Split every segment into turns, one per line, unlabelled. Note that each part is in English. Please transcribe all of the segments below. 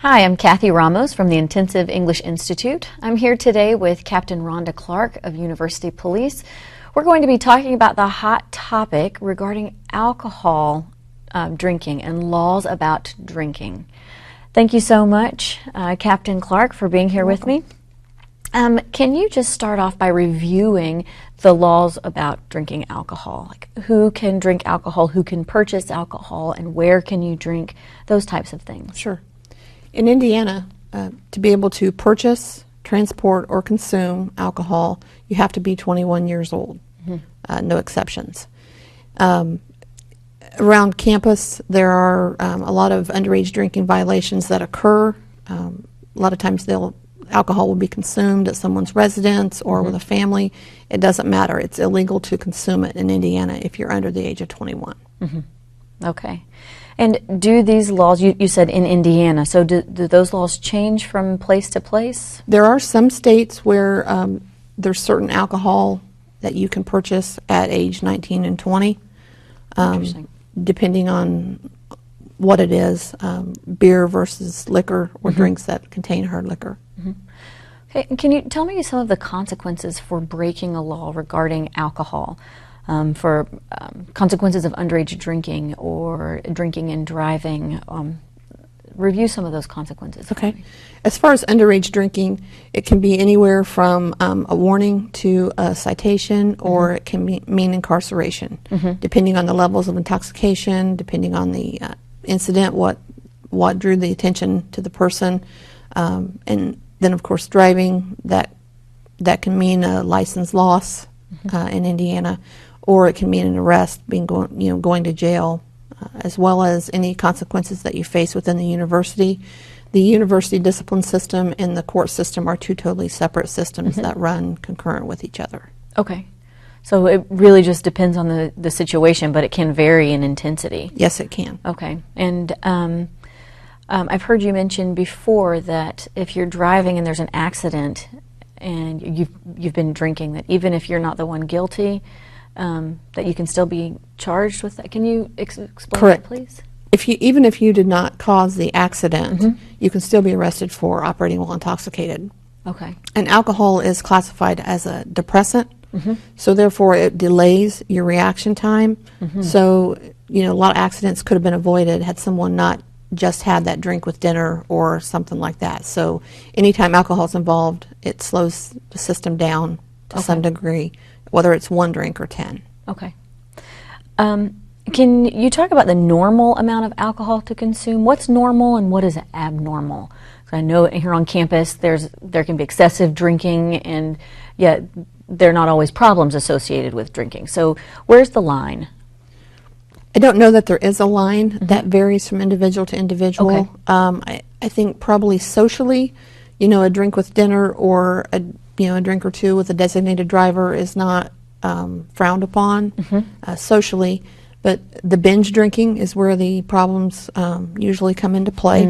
Hi, I'm Kathy Ramos from the Intensive English Institute. I'm here today with Captain Rhoda Clark of University Police. We're going to be talking about the hot topic regarding alcohol drinking and laws about drinking. Thank you so much, Captain Clark, for being here with me. Can you just start off by reviewing the laws about drinking alcohol? Like who can drink alcohol, who can purchase alcohol, and where can you drink, those types of things?
Sure. In Indiana, to be able to purchase, transport, or consume alcohol, you have to be 21 years old. No exceptions. Around campus, there are a lot of underage drinking violations that occur. A lot of times alcohol will be consumed at someone's residence or with a family. It doesn't matter. It's illegal to consume it in Indiana if you're under the age of 21.
Okay. And do these laws, you said in Indiana, so do those laws change from place to place?
There are some states where there's certain alcohol that you can purchase at age 19 and 20, depending on what it is, beer versus liquor or drinks that contain hard liquor.
Okay, and can you tell me some of the consequences for breaking a law regarding alcohol? For consequences of underage drinking or drinking and driving. Review some of those consequences.
Okay. As far as underage drinking, it can be anywhere from a warning to a citation, or it can mean incarceration, depending on the levels of intoxication, depending on the incident, what drew the attention to the person, and then of course driving, that can mean a license loss in Indiana. Or it can mean an arrest, going to jail, as well as any consequences that you face within the university. The university discipline system and the court system are two totally separate systems that run concurrent with each other.
Okay. So it really just depends on the situation, but it can vary in intensity.
Yes, it can.
Okay. And I've heard you mention before that if you're driving and there's an accident and you've been drinking, that even if you're not the one guilty, that you can still be charged with that. Can you explain
Correct.
that, please?
Even if you did not cause the accident, you can still be arrested for operating while intoxicated.
Okay.
And alcohol is classified as a depressant, so therefore it delays your reaction time. So, a lot of accidents could have been avoided had someone not just had that drink with dinner or something like that. So anytime alcohol is involved, it slows the system down to some degree, whether it's one drink or 10.
Okay. Can you talk about the normal amount of alcohol to consume? What's normal and what is abnormal? So I know here on campus there can be excessive drinking, and yet there are not always problems associated with drinking. So where's the line?
I don't know that there is a line. That varies from individual to individual.
Okay.
I think probably socially, a drink with dinner or a drink or two with a designated driver is not frowned upon socially, but the binge drinking is where the problems usually come into play.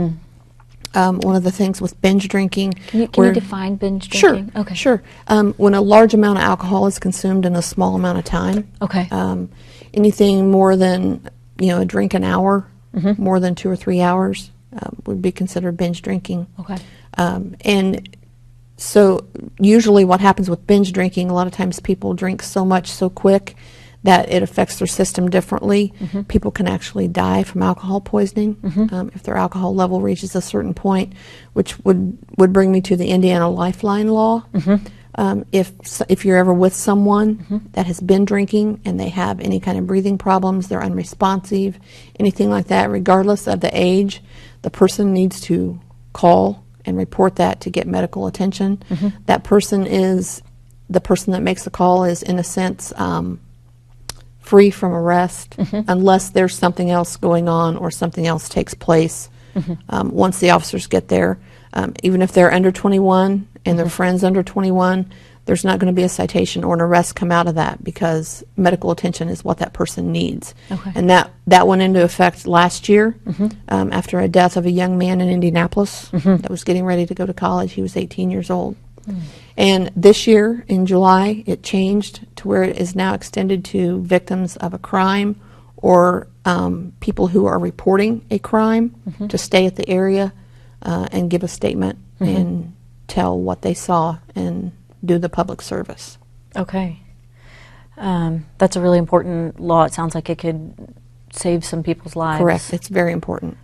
One of the things with binge drinking...
Can you define binge drinking?
Sure, sure. When a large amount of alcohol is consumed in a small amount of time.
Okay.
Anything more than, a drink an hour, more than 2 or 3 hours would be considered binge drinking.
Okay.
And so usually what happens with binge drinking, a lot of times people drink so much so quick that it affects their system differently. People can actually die from alcohol poisoning if their alcohol level reaches a certain point, which would bring me to the Indiana Lifeline law. If you're ever with someone that has been drinking and they have any kind of breathing problems, they're unresponsive, anything like that, regardless of the age, the person needs to call and report that to get medical attention. That person the person that makes the call is, in a sense, free from arrest unless there's something else going on or something else takes place once the officers get there. Even if they're under 21 and their friends under 21, there's not going to be a citation or an arrest come out of that, because medical attention is what that person needs.
Okay.
And that went into effect last year after a death of a young man in Indianapolis that was getting ready to go to college. He was 18 years old. And this year, in July, it changed to where it is now extended to victims of a crime or people who are reporting a crime to stay at the area and give a statement and tell what they saw and do the public service.
Okay. That's a really important law. It sounds like it could save some people's lives.
Correct. It's very important.